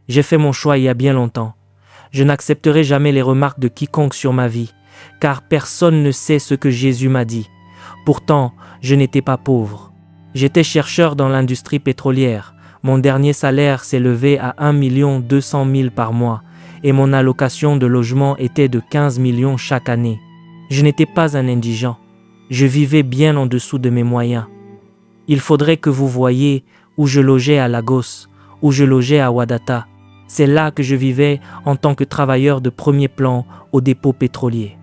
J'ai fait mon choix il y a bien longtemps. Je n'accepterai jamais les remarques de quiconque sur ma vie, car personne ne sait ce que Jésus m'a dit. Pourtant, je n'étais pas pauvre. J'étais chercheur dans l'industrie pétrolière. Mon dernier salaire s'élevait à 1 200 000 par mois et mon allocation de logement était de 15 millions chaque année. Je n'étais pas un indigent. Je vivais bien en dessous de mes moyens. Il faudrait que vous voyiez où je logeais à Lagos, où je logeais à Wadata. C'est là que je vivais en tant que travailleur de premier plan au dépôt pétrolier.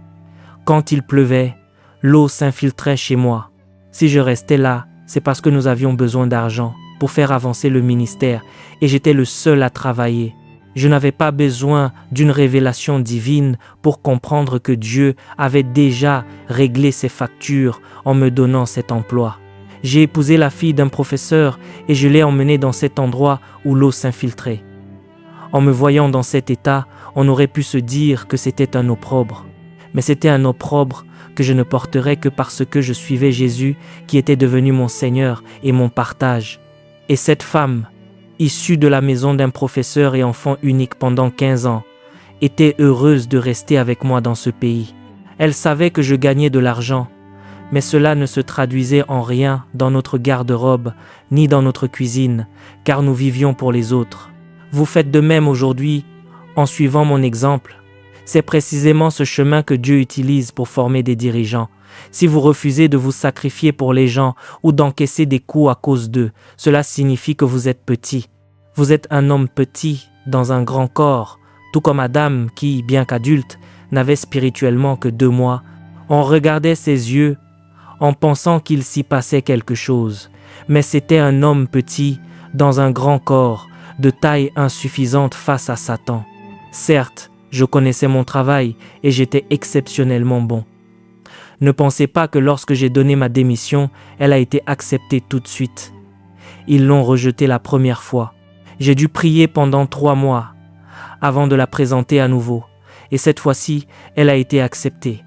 Quand il pleuvait, l'eau s'infiltrait chez moi. Si je restais là, c'est parce que nous avions besoin d'argent pour faire avancer le ministère et j'étais le seul à travailler. Je n'avais pas besoin d'une révélation divine pour comprendre que Dieu avait déjà réglé ses factures en me donnant cet emploi. J'ai épousé la fille d'un professeur et je l'ai emmenée dans cet endroit où l'eau s'infiltrait. En me voyant dans cet état, on aurait pu se dire que c'était un opprobre. Mais c'était un opprobre que je ne porterais que parce que je suivais Jésus qui était devenu mon Seigneur et mon partage. Et cette femme, issue de la maison d'un professeur et enfant unique pendant 15 ans, était heureuse de rester avec moi dans ce pays. Elle savait que je gagnais de l'argent, mais cela ne se traduisait en rien dans notre garde-robe ni dans notre cuisine, car nous vivions pour les autres. Vous faites de même aujourd'hui en suivant mon exemple. C'est précisément ce chemin que Dieu utilise pour former des dirigeants. Si vous refusez de vous sacrifier pour les gens ou d'encaisser des coups à cause d'eux, cela signifie que vous êtes petit. Vous êtes un homme petit dans un grand corps, tout comme Adam qui, bien qu'adulte, n'avait spirituellement que 2 mois. On regardait ses yeux en pensant qu'il s'y passait quelque chose, mais c'était un homme petit dans un grand corps, de taille insuffisante face à Satan. Certes, je connaissais mon travail et j'étais exceptionnellement bon. Ne pensez pas que lorsque j'ai donné ma démission, elle a été acceptée tout de suite. Ils l'ont rejetée la première fois. J'ai dû prier pendant 3 mois avant de la présenter à nouveau. Et cette fois-ci, elle a été acceptée.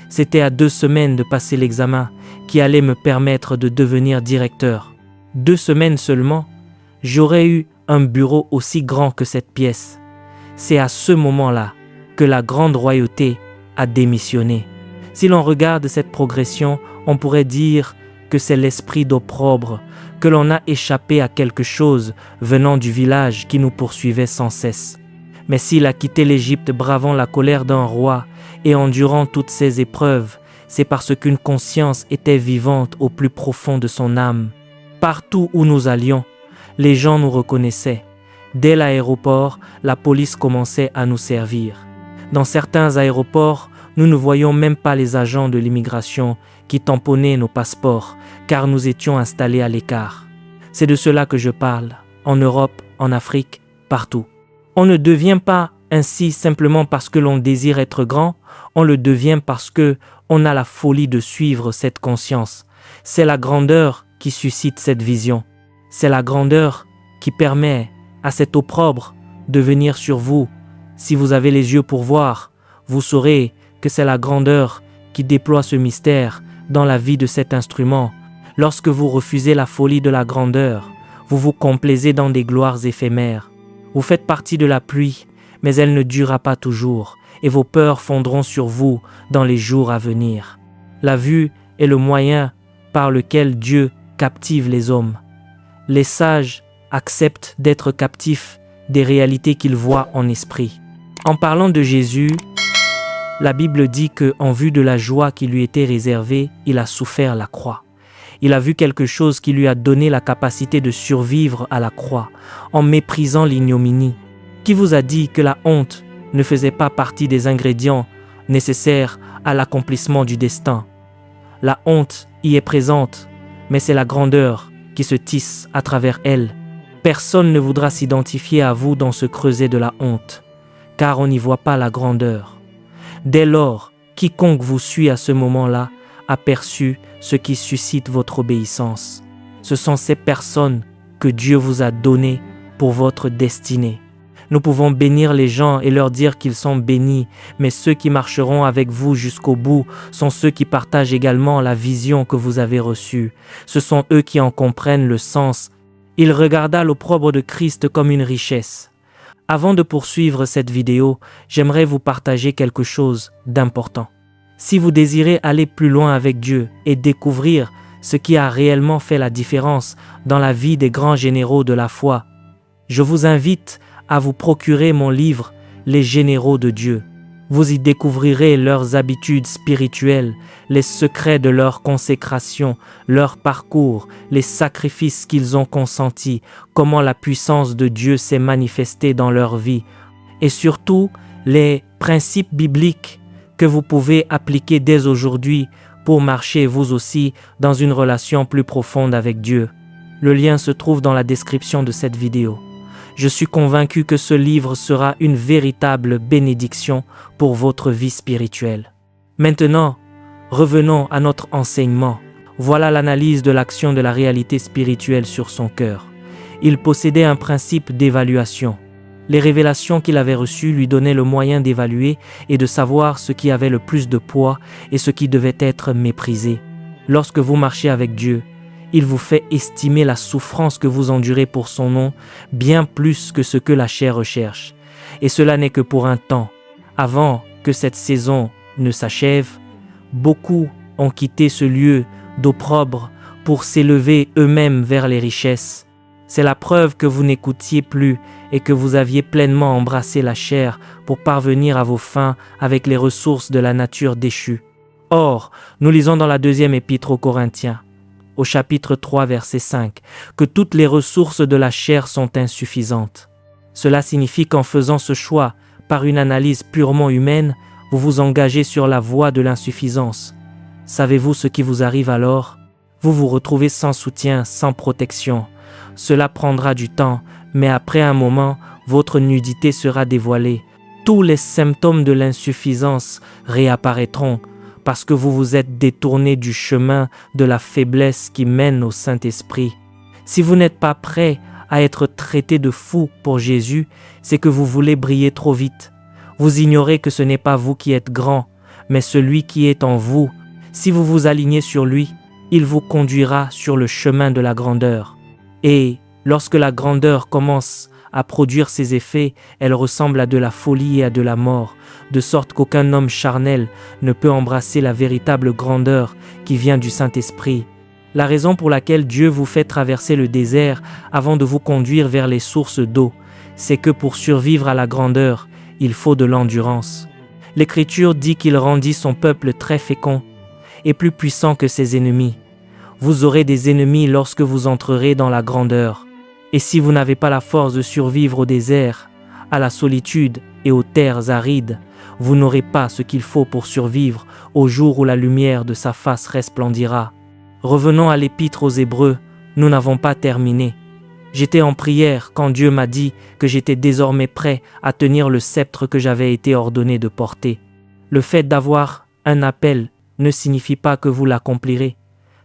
C'était à 2 semaines de passer l'examen qui allait me permettre de devenir directeur. 2 semaines seulement, j'aurais eu un bureau aussi grand que cette pièce. C'est à ce moment-là que la grande royauté a démissionné. Si l'on regarde cette progression, on pourrait dire que c'est l'esprit d'opprobre, que l'on a échappé à quelque chose venant du village qui nous poursuivait sans cesse. Mais s'il a quitté l'Égypte bravant la colère d'un roi et endurant toutes ces épreuves, c'est parce qu'une conscience était vivante au plus profond de son âme. Partout où nous allions, les gens nous reconnaissaient. Dès l'aéroport, la police commençait à nous servir. Dans certains aéroports, nous ne voyions même pas les agents de l'immigration qui tamponnaient nos passeports, car nous étions installés à l'écart. C'est de cela que je parle, en Europe, en Afrique, partout. On ne devient pas ainsi simplement parce que l'on désire être grand, on le devient parce que on a la folie de suivre cette conscience. C'est la grandeur qui suscite cette vision. C'est la grandeur qui permet à cet opprobre de venir sur vous. Si vous avez les yeux pour voir, vous saurez que c'est la grandeur qui déploie ce mystère dans la vie de cet instrument. Lorsque vous refusez la folie de la grandeur, vous vous complaisez dans des gloires éphémères. Vous faites partie de la pluie, mais elle ne durera pas toujours, et vos peurs fondront sur vous dans les jours à venir. La vue est le moyen par lequel Dieu captive les hommes. Les sages acceptent d'être captifs des réalités qu'ils voient en esprit. En parlant de Jésus, la Bible dit qu'en vue de la joie qui lui était réservée, il a souffert la croix. Il a vu quelque chose qui lui a donné la capacité de survivre à la croix, en méprisant l'ignominie. Qui vous a dit que la honte ne faisait pas partie des ingrédients nécessaires à l'accomplissement du destin? La honte y est présente, mais c'est la grandeur qui se tisse à travers elle. Personne ne voudra s'identifier à vous dans ce creuset de la honte, car on n'y voit pas la grandeur. Dès lors, quiconque vous suit à ce moment-là a perçu ce qui suscite votre obéissance. Ce sont ces personnes que Dieu vous a données pour votre destinée. Nous pouvons bénir les gens et leur dire qu'ils sont bénis, mais ceux qui marcheront avec vous jusqu'au bout sont ceux qui partagent également la vision que vous avez reçue. Ce sont eux qui en comprennent le sens. Il regarda l'opprobre de Christ comme une richesse. Avant de poursuivre cette vidéo, j'aimerais vous partager quelque chose d'important. Si vous désirez aller plus loin avec Dieu et découvrir ce qui a réellement fait la différence dans la vie des grands généraux de la foi, je vous invite à vous procurer mon livre « Les généraux de Dieu ». Vous y découvrirez leurs habitudes spirituelles, les secrets de leur consécration, leur parcours, les sacrifices qu'ils ont consentis, comment la puissance de Dieu s'est manifestée dans leur vie, et surtout les principes bibliques que vous pouvez appliquer dès aujourd'hui pour marcher vous aussi dans une relation plus profonde avec Dieu. Le lien se trouve dans la description de cette vidéo. Je suis convaincu que ce livre sera une véritable bénédiction pour votre vie spirituelle. Maintenant, revenons à notre enseignement. Voilà l'analyse de l'action de la réalité spirituelle sur son cœur. Il possédait un principe d'évaluation. Les révélations qu'il avait reçues lui donnaient le moyen d'évaluer et de savoir ce qui avait le plus de poids et ce qui devait être méprisé. Lorsque vous marchez avec Dieu, il vous fait estimer la souffrance que vous endurez pour son nom bien plus que ce que la chair recherche. Et cela n'est que pour un temps. Avant que cette saison ne s'achève, beaucoup ont quitté ce lieu d'opprobre pour s'élever eux-mêmes vers les richesses. C'est la preuve que vous n'écoutiez plus et que vous aviez pleinement embrassé la chair pour parvenir à vos fins avec les ressources de la nature déchue. Or, nous lisons dans la deuxième épître aux Corinthiens, au chapitre 3, verset 5, que toutes les ressources de la chair sont insuffisantes. Cela signifie qu'en faisant ce choix, par une analyse purement humaine, vous vous engagez sur la voie de l'insuffisance. Savez-vous ce qui vous arrive alors? Vous vous retrouvez sans soutien, sans protection. Cela prendra du temps, mais après un moment, votre nudité sera dévoilée. Tous les symptômes de l'insuffisance réapparaîtront, parce que vous vous êtes détourné du chemin de la faiblesse qui mène au Saint-Esprit. Si vous n'êtes pas prêt à être traité de fou pour Jésus, c'est que vous voulez briller trop vite. Vous ignorez que ce n'est pas vous qui êtes grand, mais celui qui est en vous. Si vous vous alignez sur lui, il vous conduira sur le chemin de la grandeur. Et lorsque la grandeur commence à produire ses effets, elle ressemble à de la folie et à de la mort, de sorte qu'aucun homme charnel ne peut embrasser la véritable grandeur qui vient du Saint-Esprit. La raison pour laquelle Dieu vous fait traverser le désert avant de vous conduire vers les sources d'eau, c'est que pour survivre à la grandeur, il faut de l'endurance. L'Écriture dit qu'il rendit son peuple très fécond et plus puissant que ses ennemis. Vous aurez des ennemis lorsque vous entrerez dans la grandeur. Et si vous n'avez pas la force de survivre au désert, à la solitude et aux terres arides, vous n'aurez pas ce qu'il faut pour survivre au jour où la lumière de sa face resplendira. Revenons à l'épître aux Hébreux, nous n'avons pas terminé. J'étais en prière quand Dieu m'a dit que j'étais désormais prêt à tenir le sceptre que j'avais été ordonné de porter. Le fait d'avoir un appel ne signifie pas que vous l'accomplirez.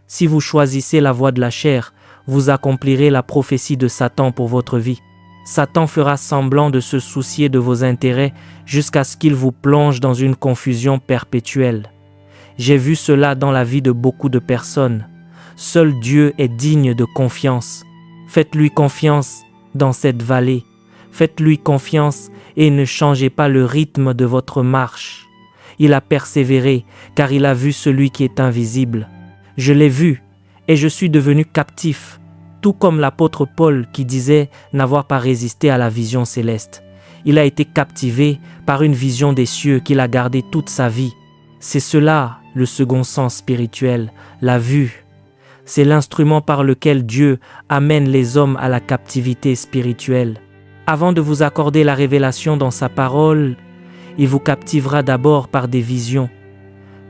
Si vous choisissez la voie de la chair, vous accomplirez la prophétie de Satan pour votre vie. Satan fera semblant de se soucier de vos intérêts jusqu'à ce qu'il vous plonge dans une confusion perpétuelle. J'ai vu cela dans la vie de beaucoup de personnes. Seul Dieu est digne de confiance. Faites-lui confiance dans cette vallée. Faites-lui confiance et ne changez pas le rythme de votre marche. Il a persévéré car il a vu celui qui est invisible. Je l'ai vu et je suis devenu captif, tout comme l'apôtre Paul qui disait n'avoir pas résisté à la vision céleste. Il a été captivé par une vision des cieux qu'il a gardée toute sa vie. C'est cela le second sens spirituel, la vue. C'est l'instrument par lequel Dieu amène les hommes à la captivité spirituelle. Avant de vous accorder la révélation dans sa parole, il vous captivera d'abord par des visions.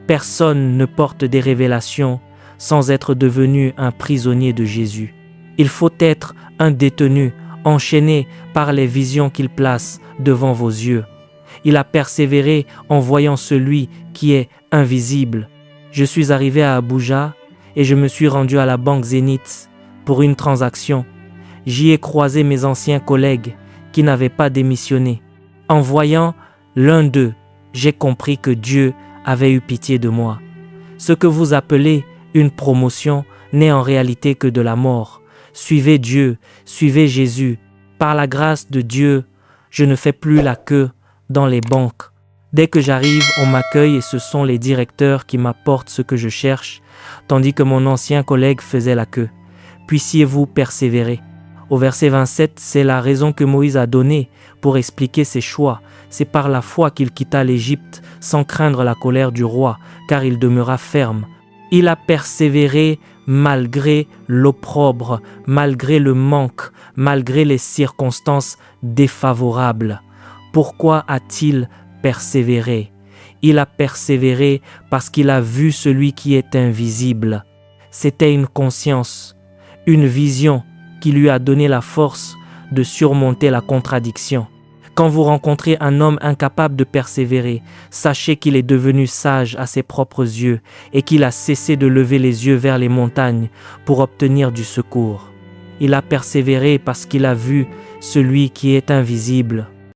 Personne ne porte des révélations sans être devenu un prisonnier de Jésus. Il faut être un détenu, enchaîné par les visions qu'il place devant vos yeux. Il a persévéré en voyant celui qui est invisible. Je suis arrivé à Abuja et je me suis rendu à la banque Zénith pour une transaction. J'y ai croisé mes anciens collègues qui n'avaient pas démissionné. En voyant l'un d'eux, j'ai compris que Dieu avait eu pitié de moi. Ce que vous appelez une promotion n'est en réalité que de la mort. Suivez Dieu, suivez Jésus. Par la grâce de Dieu, Je ne fais plus la queue dans les banques. Dès que j'arrive, on m'accueille et ce sont les directeurs qui m'apportent ce que je cherche, tandis que mon ancien collègue faisait la queue. Puissiez-vous persévérer. Au verset 27, c'est la raison que Moïse a donnée pour expliquer ses choix. C'est par la foi qu'il quitta l'Égypte sans craindre la colère du roi, car il demeura ferme. Il a persévéré malgré l'opprobre, malgré le manque, malgré les circonstances défavorables. Pourquoi a-t-il persévéré? Il a persévéré parce qu'il a vu celui qui est invisible. C'était une conscience, une vision qui lui a donné la force de surmonter la contradiction. Quand vous rencontrez un homme incapable de persévérer, sachez qu'il est devenu sage à ses propres yeux et qu'il a cessé de lever les yeux vers les montagnes pour obtenir du secours. Il a persévéré parce qu'il a vu celui qui est invisible.